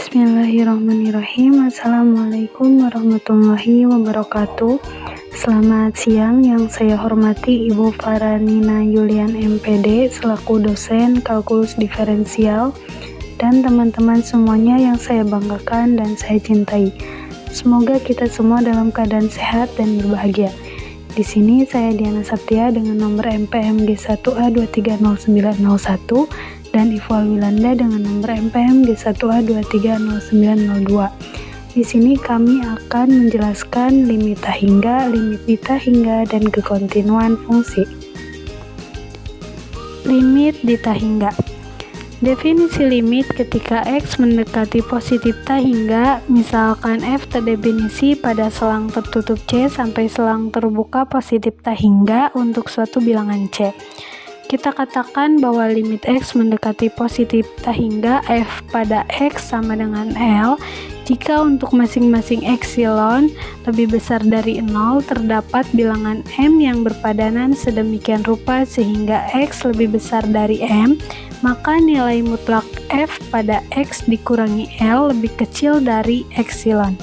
Bismillahirrahmanirrahim. Assalamualaikum warahmatullahi wabarakatuh. Selamat siang, yang saya hormati Ibu Faranina Yulian MPD selaku dosen kalkulus diferensial dan teman-teman semuanya yang saya banggakan dan saya cintai. Semoga kita semua dalam keadaan sehat dan berbahagia. Di sini saya Diana Saptia dengan nomor MPMG 1A230901 dan Ifu Alwilanda dengan nomor MPMG 1A230902. Di sini kami akan menjelaskan limit tahingga, limit ditahingga, dan kekontinuan fungsi. Limit ditahingga. Definisi limit ketika X mendekati positif tahingga, misalkan F terdefinisi pada selang tertutup C sampai selang terbuka positif tahingga untuk suatu bilangan C. Kita katakan bahwa limit X mendekati positif tahingga F pada X sama dengan L jika untuk masing-masing epsilon lebih besar dari 0 terdapat bilangan M yang berpadanan sedemikian rupa sehingga X lebih besar dari M, maka nilai mutlak F pada X dikurangi L lebih kecil dari epsilon.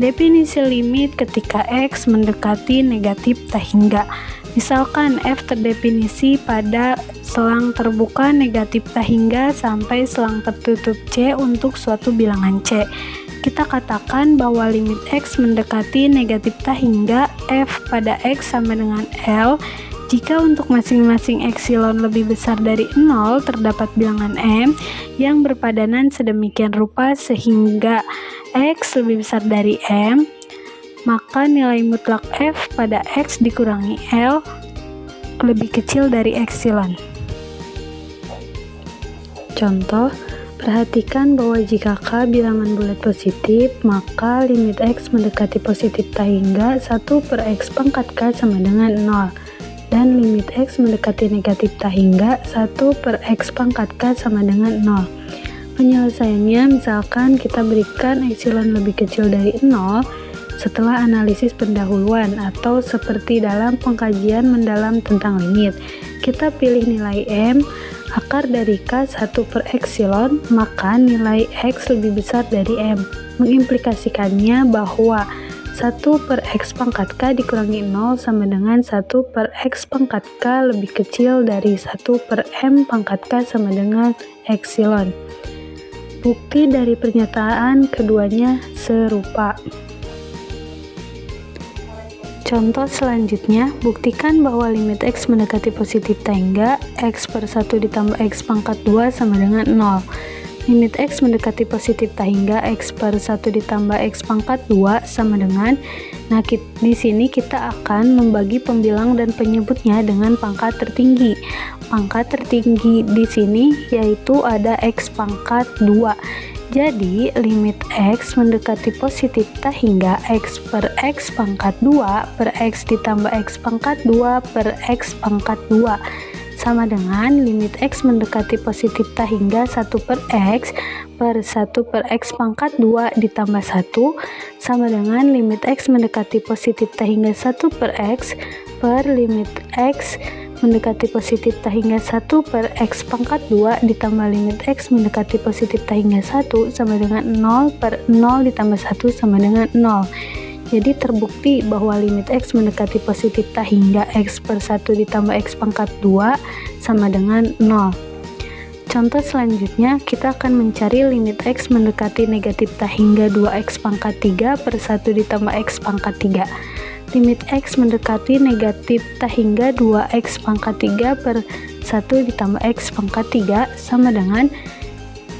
Definisi limit ketika X mendekati negatif tahingga. Misalkan F terdefinisi pada selang terbuka negatif tahingga sampai selang tertutup C untuk suatu bilangan C. Kita katakan bahwa limit X mendekati negatif tahingga F pada X sama dengan L jika untuk masing-masing epsilon lebih besar dari 0 terdapat bilangan M yang berpadanan sedemikian rupa sehingga X lebih besar dari M, maka nilai mutlak F pada X dikurangi L lebih kecil dari epsilon. Contoh, perhatikan bahwa jika K bilangan bulat positif, maka limit X mendekati positif tahingga 1 per X pangkat K sama dengan 0, dan limit X mendekati negatif tahingga 1 per X pangkat K sama dengan 0. Penyelesaiannya, misalkan kita berikan epsilon lebih kecil dari 0 setelah analisis pendahuluan atau seperti dalam pengkajian mendalam tentang limit. Kita pilih nilai M, akar dari K 1 per epsilon, maka nilai X lebih besar dari M. Mengimplikasikannya bahwa 1 per X pangkat K dikurangi 0 sama dengan 1 per X pangkat K lebih kecil dari 1 per M pangkat K sama dengan epsilon. Bukti dari pernyataan keduanya serupa. Contoh selanjutnya, buktikan bahwa limit X mendekati positif tahingga X per 1 ditambah X pangkat 2 sama dengan 0. Limit X mendekati positif tahingga X per 1 ditambah X pangkat 2 sama dengan, di sini kita akan membagi pembilang dan penyebutnya dengan pangkat tertinggi. Pangkat tertinggi di sini yaitu ada X pangkat 2. Jadi, limit X mendekati positif tahingga X per X pangkat 2 per X ditambah X pangkat 2 per X pangkat 2 sama dengan limit X mendekati positif tahingga 1 per X per 1 per X pangkat 2 ditambah 1 sama dengan limit X mendekati positif tahingga 1 per X per limit X mendekati positif tahingga 1 per X pangkat 2 ditambah limit X mendekati positif tahingga 1 sama dengan 0 per 0 ditambah 1 sama dengan 0. Jadi terbukti bahwa limit X mendekati positif tahingga X per 1 ditambah X pangkat 2 sama dengan 0. Contoh selanjutnya, kita akan mencari limit X mendekati negatif tahingga 2X pangkat 3 per 1 ditambah X pangkat 3. Limit X mendekati negatif tahingga 2X pangkat 3 per 1 ditambah X pangkat 3 sama dengan,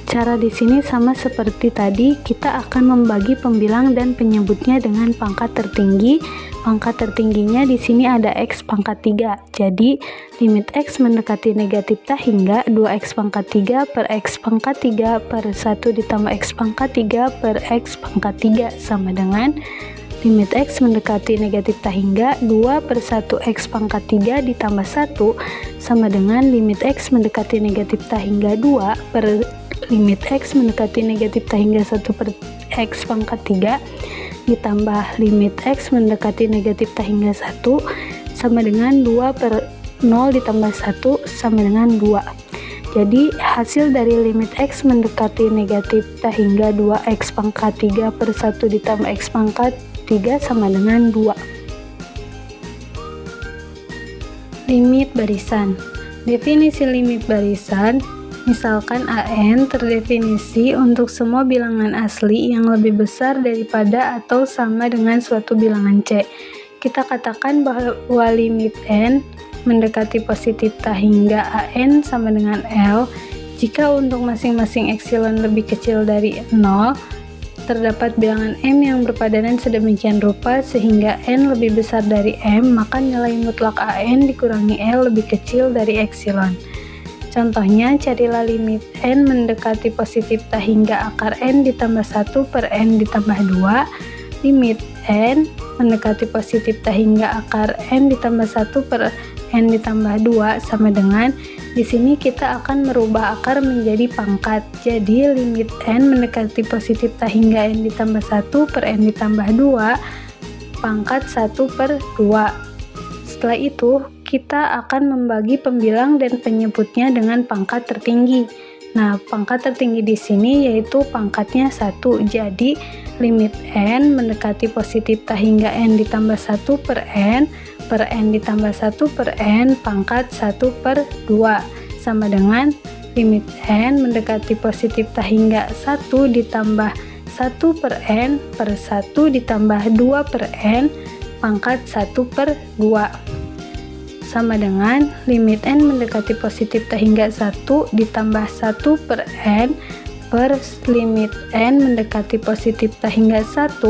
cara di sini sama seperti tadi, kita akan membagi pembilang dan penyebutnya dengan pangkat tertinggi. Pangkat tertingginya di sini ada X pangkat 3. Jadi, limit X mendekati negatif tahingga 2X pangkat 3 per X pangkat 3 per 1 ditambah X pangkat 3 per X pangkat 3 sama dengan limit X mendekati negatif tahingga 2 per 1 X pangkat 3 ditambah 1 sama dengan limit X mendekati negatif tahingga 2 per limit X mendekati negatif tahingga 1 per X pangkat 3 ditambah limit X mendekati negatif tahingga 1 sama dengan 2 per 0 ditambah 1 sama dengan 2. Jadi hasil dari limit X mendekati negatif tak hingga 2X pangkat 3 per 1 ditambah X pangkat 3 sama dengan 2. Limit barisan. Definisi limit barisan, misalkan AN terdefinisi untuk semua bilangan asli yang lebih besar daripada atau sama dengan suatu bilangan C. Kita katakan bahwa limit N mendekati positif tak hingga AN sama dengan L jika untuk masing-masing epsilon lebih kecil dari 0, terdapat bilangan M yang berpadanan sedemikian rupa sehingga N lebih besar dari M, maka nilai mutlak AN dikurangi L lebih kecil dari epsilon. Contohnya, carilah limit N mendekati positif tak hingga akar N ditambah 1 per N ditambah 2, limit N mendekati positif tak hingga akar N ditambah 1 per N ditambah 2 sama dengan, di sini kita akan merubah akar menjadi pangkat. Jadi limit N mendekati positif tak hingga N ditambah 1 per N ditambah 2 pangkat 1 per 2. Setelah itu kita akan membagi pembilang dan penyebutnya dengan pangkat tertinggi. Nah, pangkat tertinggi di sini yaitu pangkatnya 1. Jadi limit N mendekati positif tak hingga N ditambah 1 per N ditambah 1 per N pangkat 1 per 2 sama dengan limit N mendekati positif tak hingga 1 ditambah 1 per N per 1 ditambah 2 per N pangkat 1 per 2 sama dengan limit N mendekati positif tak hingga 1 ditambah 1 per N per limit N mendekati positif tak hingga 1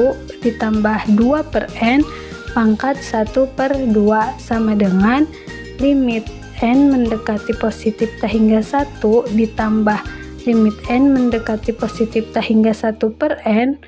ditambah 2 per N pangkat 1 per 2 sama dengan limit N mendekati positif tak hingga 1 ditambah limit N mendekati positif tak hingga 1 per N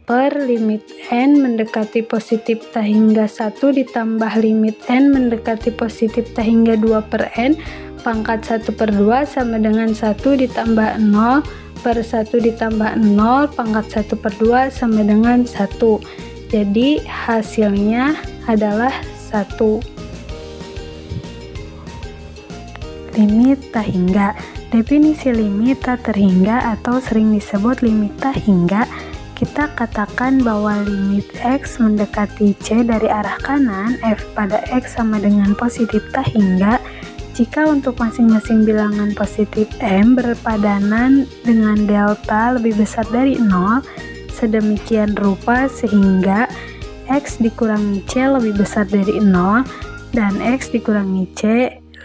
per limit N mendekati positif tak hingga 1 ditambah limit N mendekati positif tak hingga 2 per N pangkat 1 per 2 sama dengan 1 ditambah 0 per 1 ditambah 0 pangkat 1 per 2 sama dengan 1. Jadi hasilnya adalah 1. Limit tak hingga. Definisi limit tak terhingga atau sering disebut limit tak hingga, kita katakan bahwa limit X mendekati C dari arah kanan, F pada X sama dengan positif tak hingga jika untuk masing-masing bilangan positif M berpadanan dengan delta lebih besar dari 0 sedemikian rupa sehingga X dikurangi C lebih besar dari 0 dan X dikurangi C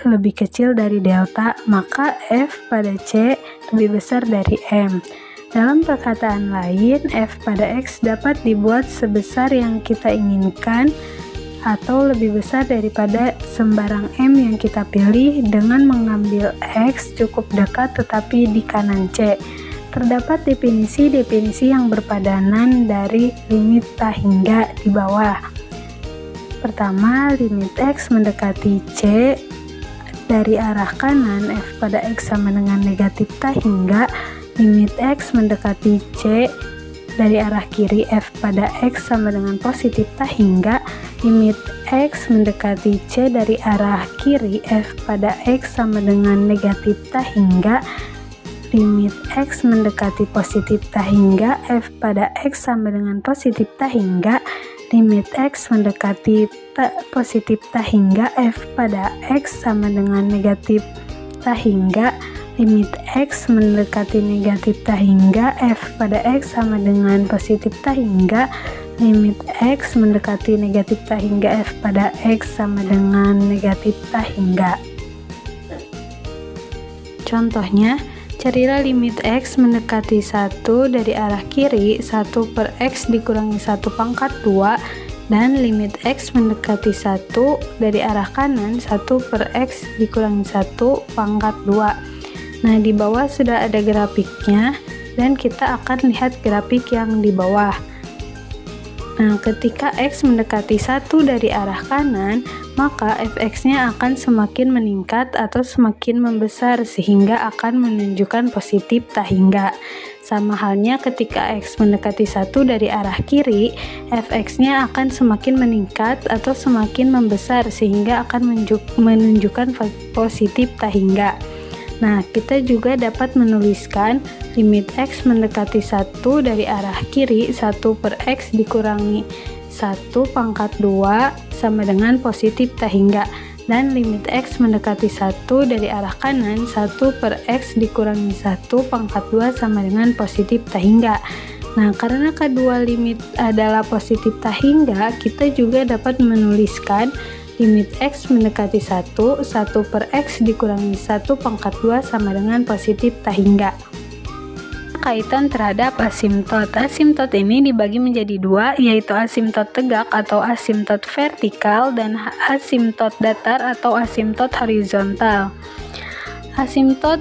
lebih kecil dari delta, maka F pada C lebih besar dari M. Dalam perkataan lain, F pada X dapat dibuat sebesar yang kita inginkan atau lebih besar daripada sembarang M yang kita pilih dengan mengambil X cukup dekat tetapi di kanan C. Terdapat definisi-definisi yang berpadanan dari limit tak hingga di bawah. Pertama, limit X mendekati C dari arah kanan, F pada X sama dengan negatif tak hingga, limit X mendekati C dari arah kiri, F pada X sama dengan positif tak hingga, limit X mendekati C dari arah kiri, F pada X sama dengan negatif tak hingga, limit X mendekati positif tak hingga, F pada X sama dengan positif tak hingga, limit X mendekati positif tak hingga, F pada X sama dengan negatif tak hingga, limit X mendekati negatif tak hingga, F pada X sama dengan positif tak hingga, limit X mendekati negatif tak hingga, F pada X sama dengan negatif tak hingga. Contohnya, carilah limit X mendekati 1 dari arah kiri, 1 per X dikurangi 1 pangkat 2, dan limit X mendekati 1 dari arah kanan, 1 per X dikurangi 1 pangkat 2. Nah, di bawah sudah ada grafiknya, dan kita akan lihat grafik yang di bawah. Nah, ketika X mendekati 1 dari arah kanan, maka fx-nya akan semakin meningkat atau semakin membesar sehingga akan menunjukkan positif tak hingga. Sama halnya ketika X mendekati 1 dari arah kiri, fx-nya akan semakin meningkat atau semakin membesar sehingga akan menunjukkan positif tak hingga. Nah, kita juga dapat menuliskan limit X mendekati 1 dari arah kiri 1 per X dikurangi 1 pangkat 2 sama dengan positif tak hingga, dan limit X mendekati 1 dari arah kanan 1 per X dikurangi 1 pangkat 2 sama dengan positif tak hingga. Nah, karena kedua limit adalah positif tak hingga, kita juga dapat menuliskan limit X mendekati 1 per X dikurangi 1 pangkat 2 sama dengan positif tak hingga. Kaitan terhadap asimtot. Asimtot ini dibagi menjadi dua, yaitu asimtot tegak atau asimtot vertikal dan asimtot datar atau asimtot horizontal. Asimtot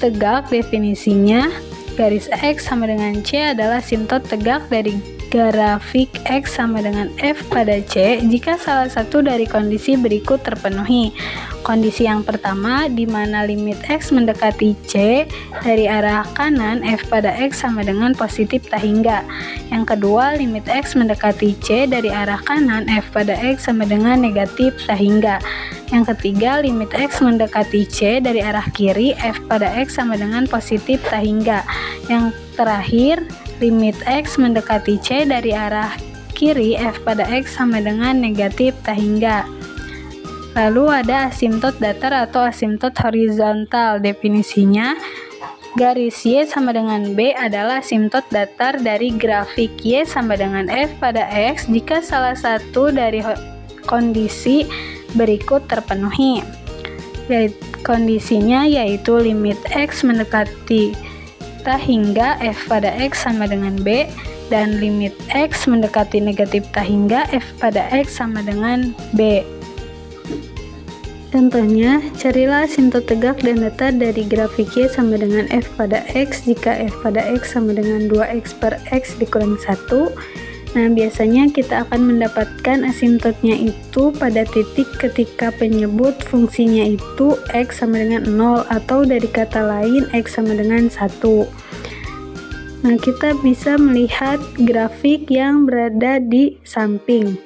tegak definisinya garis X sama dengan C adalah asimtot tegak dari grafik X sama dengan F pada C jika salah satu dari kondisi berikut terpenuhi. Kondisi yang pertama, di mana limit X mendekati C dari arah kanan F pada X sama dengan positif tak hingga. Yang kedua, limit X mendekati C dari arah kanan F pada X sama dengan negatif tak hingga. Yang ketiga, limit X mendekati C dari arah kiri F pada X sama dengan positif tak hingga. Yang terakhir, limit X mendekati C dari arah kiri F pada X sama dengan negatif tak hingga. Lalu ada asimtot datar atau asimtot horizontal. Definisinya, garis Y sama dengan B adalah asimtot datar dari grafik Y sama dengan F pada X jika salah satu dari kondisi berikut terpenuhi. Kondisinya yaitu limit X mendekati tak hingga F pada X sama dengan B, dan limit X mendekati negatif tak hingga F pada X sama dengan B. Contohnya, carilah asimtot tegak dan datar dari grafik Y sama dengan F pada X jika F pada X sama dengan 2X per X dikurangi 1. Nah, biasanya kita akan mendapatkan asimtotnya itu pada titik ketika penyebut fungsinya itu X sama dengan 0 atau dari kata lain X sama dengan 1. Nah, kita bisa melihat grafik yang berada di samping.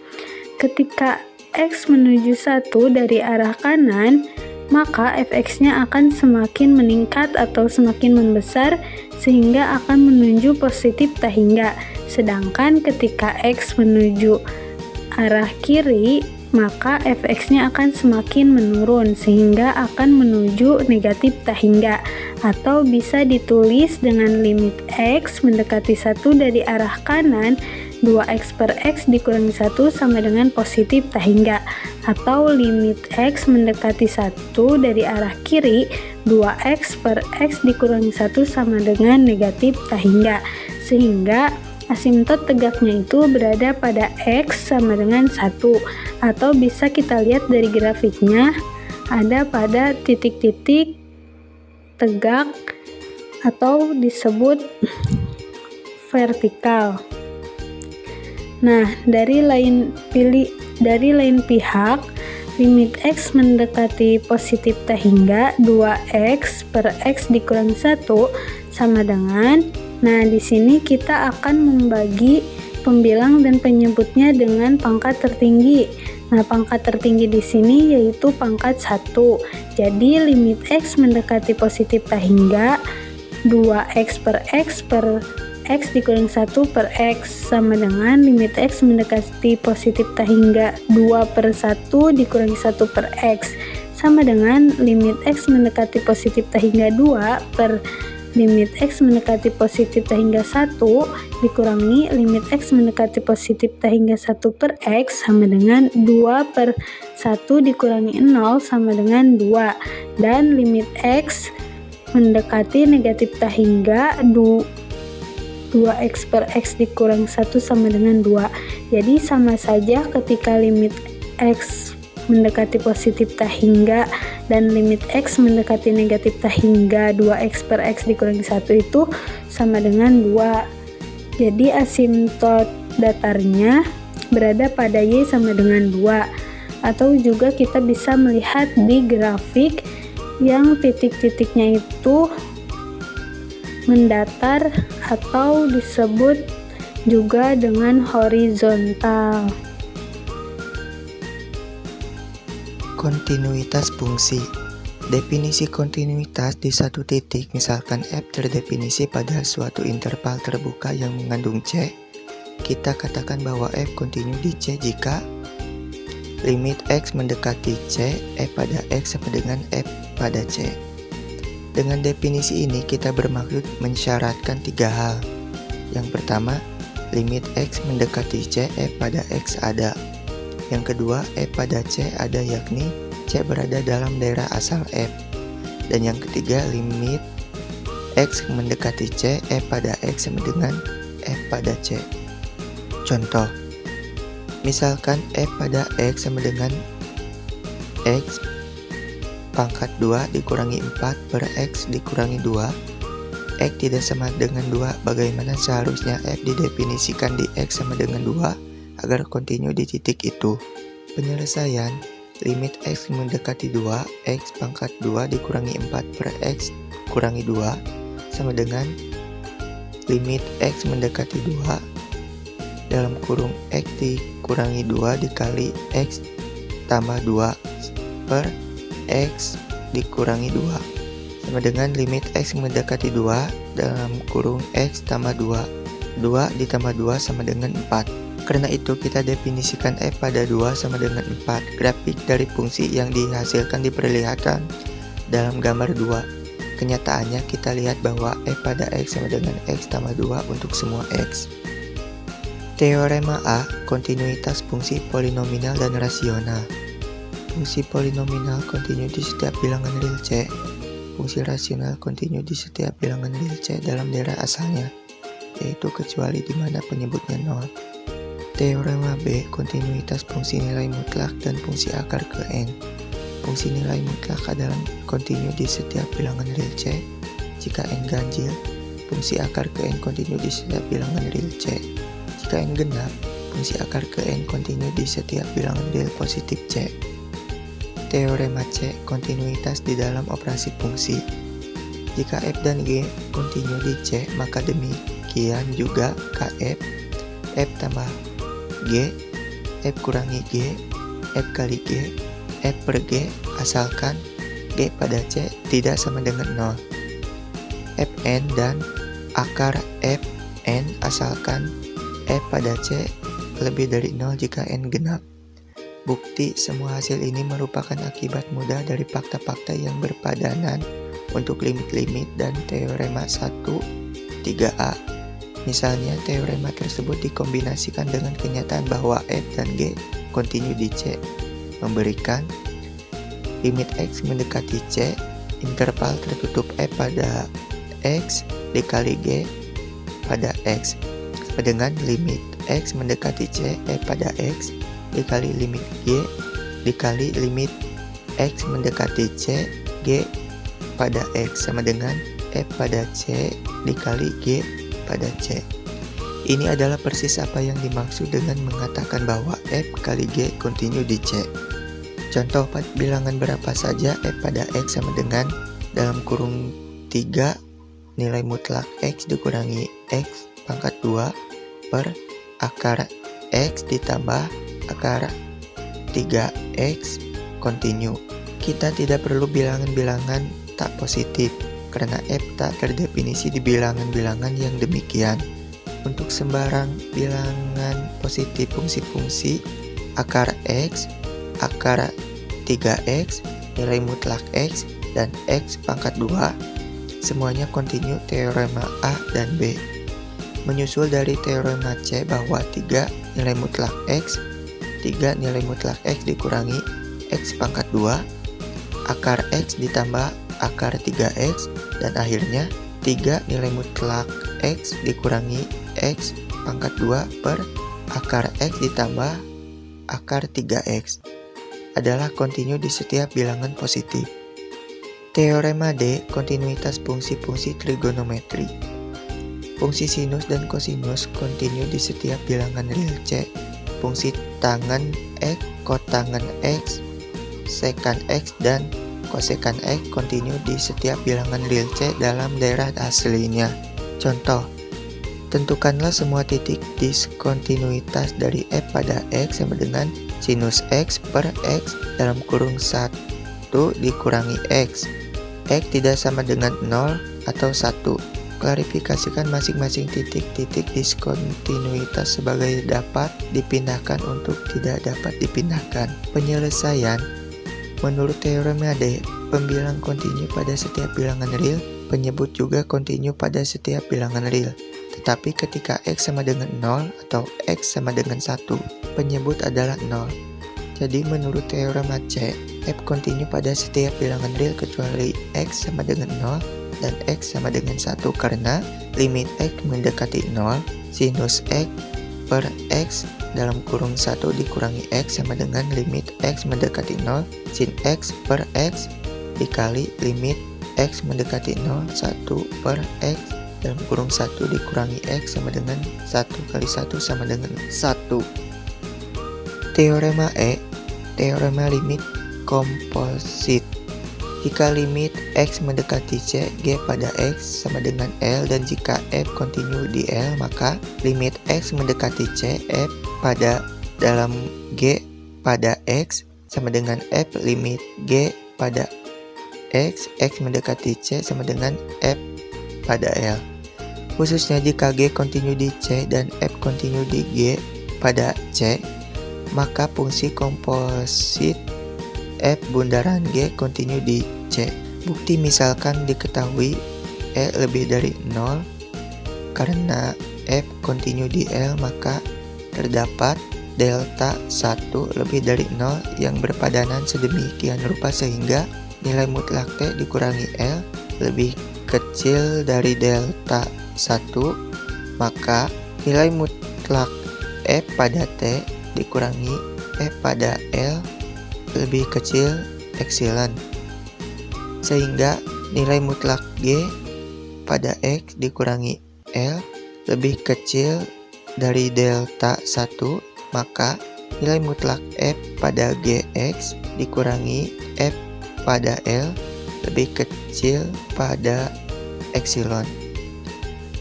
Ketika X menuju 1 dari arah kanan, maka fx-nya akan semakin meningkat atau semakin membesar sehingga akan menuju positif tak hingga. Sedangkan ketika X menuju arah kiri, maka fx-nya akan semakin menurun sehingga akan menuju negatif tak hingga, atau bisa ditulis dengan limit X mendekati 1 dari arah kanan 2X per X dikurangi 1 sama dengan positif tak hingga, atau limit X mendekati 1 dari arah kiri 2X per X dikurangi 1 sama dengan negatif tak hingga, sehingga asimtot tegaknya itu berada pada X sama dengan 1, atau bisa kita lihat dari grafiknya ada pada titik-titik tegak atau disebut vertikal. Nah, dari lain pihak, limit X mendekati positif tak hingga 2X per X dikurangi 1 sama dengan, nah di sini kita akan membagi pembilang dan penyebutnya dengan pangkat tertinggi. Nah, pangkat tertinggi di sini yaitu pangkat 1. Jadi limit X mendekati positif tak hingga 2X per X dikurangi 1 per X sama dengan limit X mendekati positif tak hingga 2 per 1 dikurangi 1 per X sama dengan limit X mendekati positif tak hingga 2 per limit X mendekati positif tak hingga 1 dikurangi limit X mendekati positif tak hingga 1 per X sama dengan 2 per 1 dikurangi 0 sama dengan 2, dan limit X mendekati negatif tak hingga 2X per X dikurangi 1 sama dengan 2. Jadi sama saja ketika limit X mendekati positif tak hingga dan limit X mendekati negatif tak hingga 2X per X dikurangi 1 itu sama dengan 2. Jadi asimtot datarnya berada pada Y sama dengan 2. Atau juga kita bisa melihat di grafik yang titik-titiknya itu mendatar atau disebut juga dengan horizontal. Kontinuitas fungsi. Definisi kontinuitas di satu titik, misalkan F terdefinisi pada suatu interval terbuka yang mengandung C, kita katakan bahwa F kontinu di C jika limit X mendekati C, F pada X sama dengan F pada C. Dengan definisi ini kita bermaksud mensyaratkan tiga hal. Yang pertama, limit X mendekati C, F pada X ada. Yang kedua, F pada C ada, yakni C berada dalam daerah asal F. Dan yang ketiga, limit X mendekati C, F pada X sama dengan F pada C. Contoh, misalkan F pada X sama dengan X pangkat 2 dikurangi 4 per X dikurangi 2. X tidak sama dengan 2, bagaimana seharusnya F didefinisikan di X sama dengan 2 agar kontinu di titik itu. Penyelesaian, limit X mendekati 2, X pangkat 2 dikurangi 4 per X kurangi 2 sama dengan limit X mendekati 2 dalam kurung X dikurangi 2 dikali X tambah 2 per X dikurangi 2 sama dengan limit X mendekati 2 dalam kurung X tambah 2. 2 ditambah 2 sama dengan 4. Karena itu kita definisikan F pada 2 sama dengan 4. Grafik dari fungsi yang dihasilkan diperlihatkan dalam gambar 2. Kenyataannya kita lihat bahwa F pada X sama dengan X tambah 2 untuk semua X. Teorema A, kontinuitas fungsi polinomial dan rasional. Fungsi polinomial kontinu di setiap bilangan real C. Fungsi rasional kontinu di setiap bilangan real C dalam daerah asalnya, yaitu kecuali di mana penyebutnya 0. Teorema B, kontinuitas fungsi nilai mutlak dan fungsi akar ke N. Fungsi nilai mutlak adalah kontinu di setiap bilangan real C jika N ganjil. Fungsi akar ke N kontinu di setiap bilangan real C jika N genap. Fungsi akar ke N kontinu di setiap bilangan real positif C. Teorema C, kontinuitas di dalam operasi fungsi. Jika F dan G kontinu di C, maka demikian juga KF, F tambah G, F kurangi G, F kali G, F per G, asalkan G pada C tidak sama dengan 0. Fn dan akar Fn asalkan F pada C lebih dari 0 jika N genap. Bukti semua hasil ini merupakan akibat mudah dari fakta-fakta yang berpadanan untuk limit-limit dan teorema 1, 3a. Misalnya, teorema tersebut dikombinasikan dengan kenyataan bahwa F dan G kontinu di C, memberikan limit X mendekati C, interval tertutup F pada X dikali G pada X, dengan limit X mendekati C, F pada X dikali limit G dikali limit X mendekati C, G pada X sama dengan F pada C dikali G pada C. Ini adalah persis apa yang dimaksud dengan mengatakan bahwa F kali G kontinu di C. Contoh bilangan berapa saja F pada X sama dengan dalam kurung 3 nilai mutlak X dikurangi X pangkat 2 per akar X ditambah akar 3X kontinu. Kita tidak perlu bilangan-bilangan tak positif karena F tak terdefinisi di bilangan-bilangan yang demikian. Untuk sembarang bilangan positif fungsi-fungsi akar X, akar 3X, nilai mutlak X, dan X pangkat 2, semuanya kontinu teorema A dan B. Menyusul dari teorema C bahwa 3 nilai mutlak X, 3 nilai mutlak X dikurangi X pangkat 2, akar X ditambah akar 3X, dan akhirnya 3 nilai mutlak X dikurangi X pangkat 2 per akar X ditambah akar 3X adalah kontinu di setiap bilangan positif. Teorema D, kontinuitas fungsi-fungsi trigonometri. Fungsi sinus dan kosinus kontinu di setiap bilangan real C. Fungsi tangen X, kotangen X, sekan X, dan kosekan X kontinu di setiap bilangan real C dalam daerah aslinya. Contoh, tentukanlah semua titik diskontinuitas dari F pada X sama dengan sinus X per X dalam kurung 1 dikurangi X. X tidak sama dengan 0 atau 1. Klarifikasikan masing-masing titik-titik diskontinuitas sebagai dapat dipindahkan untuk tidak dapat dipindahkan. Penyelesaian. Menurut teorema D, pembilang kontinu pada setiap bilangan real, penyebut juga kontinu pada setiap bilangan real. Tetapi ketika X sama dengan 0 atau X sama dengan 1, penyebut adalah 0. Jadi menurut teorema C, F kontinu pada setiap bilangan real kecuali X sama dengan 0 dan X sama dengan 1 karena limit X mendekati 0, sinus X per X dalam kurung 1 dikurangi X sama dengan limit X mendekati 0, sin X per X dikali limit X mendekati 0, 1 per X dalam kurung 1 dikurangi X sama dengan 1 kali 1 sama dengan 1. Teorema E, teorema limit komposit. Jika limit X mendekati C, G pada X sama dengan L, dan jika F kontinu di L, maka limit X mendekati C, F pada dalam G pada X sama dengan F limit G pada X, X mendekati C sama dengan F pada L. Khususnya jika G kontinu di C dan F kontinu di G pada C, maka fungsi komposit F bundaran G kontinu di C. Bukti misalkan diketahui E lebih dari 0 karena F kontinu di L, maka terdapat delta 1 lebih dari 0 yang berpadanan sedemikian rupa sehingga nilai mutlak T dikurangi L lebih kecil dari delta 1, maka nilai mutlak F pada T dikurangi F pada L lebih kecil epsilon, sehingga nilai mutlak G pada X dikurangi L lebih kecil dari delta 1, maka nilai mutlak F pada Gx dikurangi F pada L lebih kecil pada epsilon.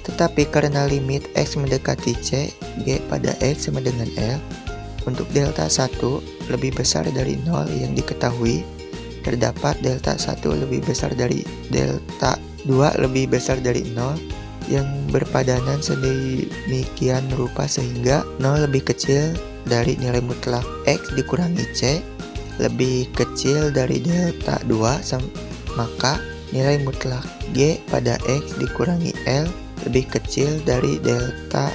Tetapi karena limit X mendekati C, G pada X sama dengan L, untuk delta 1 lebih besar dari 0 yang diketahui, terdapat delta 1 lebih besar dari delta 2 lebih besar dari 0 yang berpadanan sedemikian rupa sehingga 0 lebih kecil dari nilai mutlak X dikurangi C lebih kecil dari delta 2, maka nilai mutlak G pada X dikurangi L lebih kecil dari delta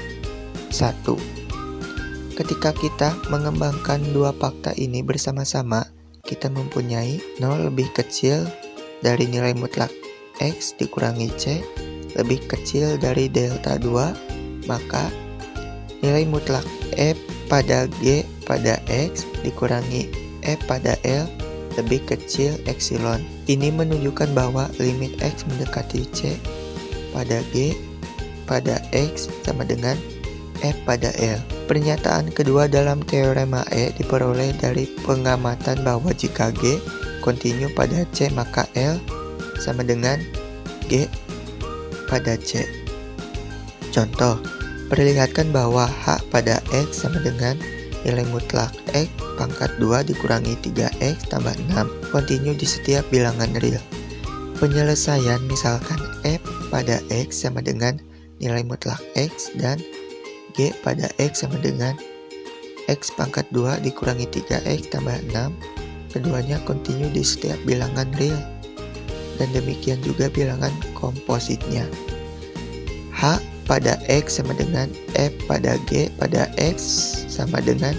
1. Ketika kita mengembangkan dua fakta ini bersama-sama, kita mempunyai 0 lebih kecil dari nilai mutlak X dikurangi C lebih kecil dari delta 2, maka nilai mutlak F pada G pada X dikurangi F pada L lebih kecil epsilon. Ini menunjukkan bahwa limit X mendekati C pada G pada X sama dengan F pada L. Pernyataan kedua dalam teorema E diperoleh dari pengamatan bahwa jika G kontinu pada C maka L sama dengan G pada C. Contoh, perlihatkan bahwa H pada X sama dengan nilai mutlak X pangkat 2 dikurangi 3X tambah 6 kontinu di setiap bilangan real. Penyelesaian misalkan F pada X sama dengan nilai mutlak X dan G pada X sama dengan X pangkat 2 dikurangi 3X tambah 6. Keduanya kontinu di setiap bilangan real. Dan demikian juga bilangan kompositnya. H pada X sama dengan F pada G pada X sama dengan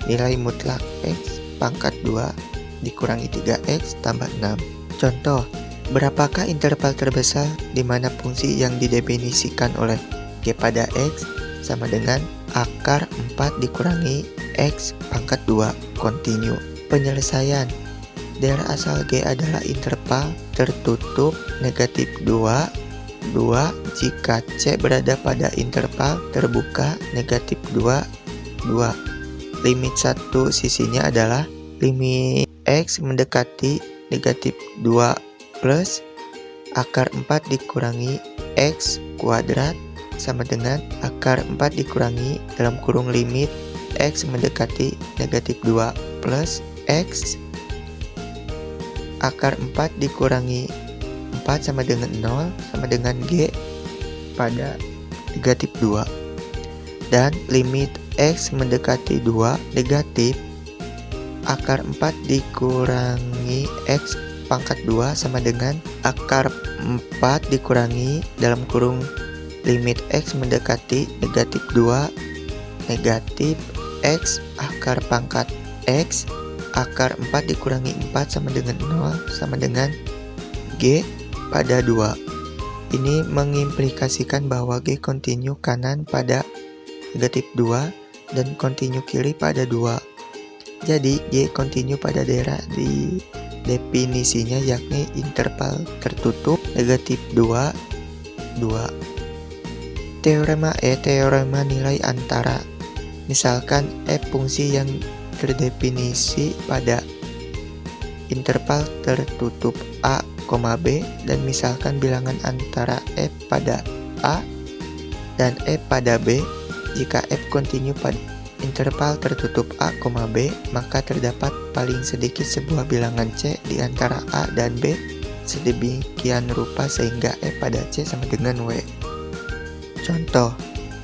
nilai mutlak X pangkat 2 dikurangi 3X tambah 6. Contoh, berapakah interval terbesar di mana fungsi yang didefinisikan oleh G pada X sama dengan akar 4 dikurangi X pangkat 2 kontinu. Penyelesaian. Daerah asal G adalah interval tertutup negatif 2 jika C berada pada interval terbuka negatif 2 Limit satu sisinya adalah limit X mendekati negatif 2 plus akar 4 dikurangi X kuadrat sama dengan akar 4 dikurangi dalam kurung limit X mendekati negatif 2 plus X akar 4 dikurangi 4 sama dengan 0 sama dengan G pada negatif 2. Dan limit X mendekati 2 negatif akar 4 dikurangi X pangkat 2 sama dengan akar 4 dikurangi dalam kurung limit X mendekati negatif 2 negatif X akar pangkat X akar 4 dikurangi 4 sama dengan 0 sama dengan G pada 2. Ini mengimplikasikan bahwa G kontinu kanan pada negatif 2 dan kontinu kiri pada 2. Jadi G kontinu pada daerah di definisinya yakni interval tertutup negatif 2, 2. Teorema E, teorema nilai antara. Misalkan F fungsi yang terdefinisi pada interval tertutup A, B dan misalkan bilangan antara F pada A dan F pada B. Jika F kontinu pada interval tertutup A, B, maka terdapat paling sedikit sebuah bilangan C di antara A dan B sedemikian rupa sehingga F pada C sama dengan W. Contoh,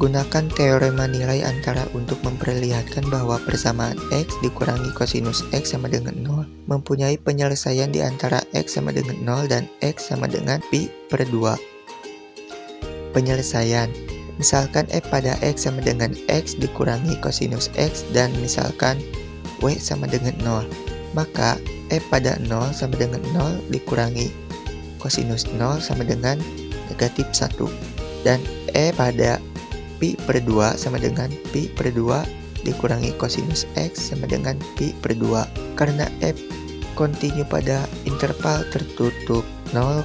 gunakan teorema nilai antara untuk memperlihatkan bahwa persamaan X dikurangi kosinus X sama dengan 0 mempunyai penyelesaian di antara X sama dengan 0 dan X sama dengan pi per 2. Penyelesaian. Misalkan F pada X sama dengan X dikurangi kosinus X dan misalkan W sama dengan 0. Maka F pada 0 sama dengan 0 dikurangi kosinus 0 sama dengan negatif 1. Dan E pada pi per 2 sama dengan pi per 2 dikurangi kosinus X sama dengan pi per 2. Karena F kontinu pada interval tertutup 0,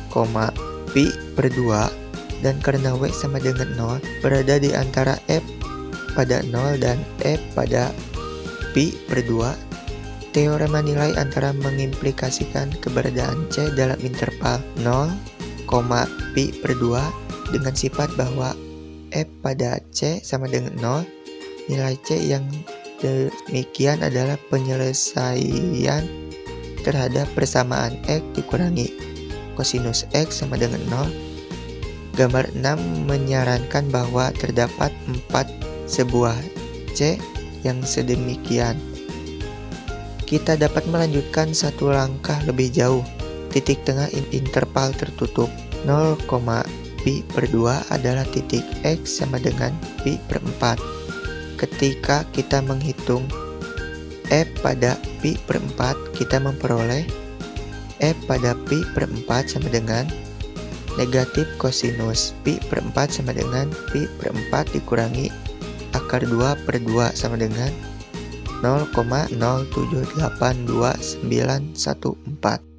pi per 2 dan karena W sama dengan 0 berada di antara F pada 0 dan F pada pi per 2, teorema nilai antara mengimplikasikan keberadaan C dalam interval 0, pi per 2 dengan sifat bahwa F pada C sama dengan 0. Nilai C yang demikian adalah penyelesaian terhadap persamaan X dikurangi kosinus X sama dengan 0. Gambar 6 menyarankan bahwa terdapat 4 sebuah C yang sedemikian. Kita dapat melanjutkan satu langkah lebih jauh. Titik tengah interval tertutup 0, pi per 2 adalah titik X sama dengan pi per 4. Ketika kita menghitung F pada pi per 4, kita memperoleh F pada pi per 4 sama dengan negatif kosinus pi per 4 sama dengan pi per 4 dikurangi akar 2 per 2 sama dengan 0,0782914.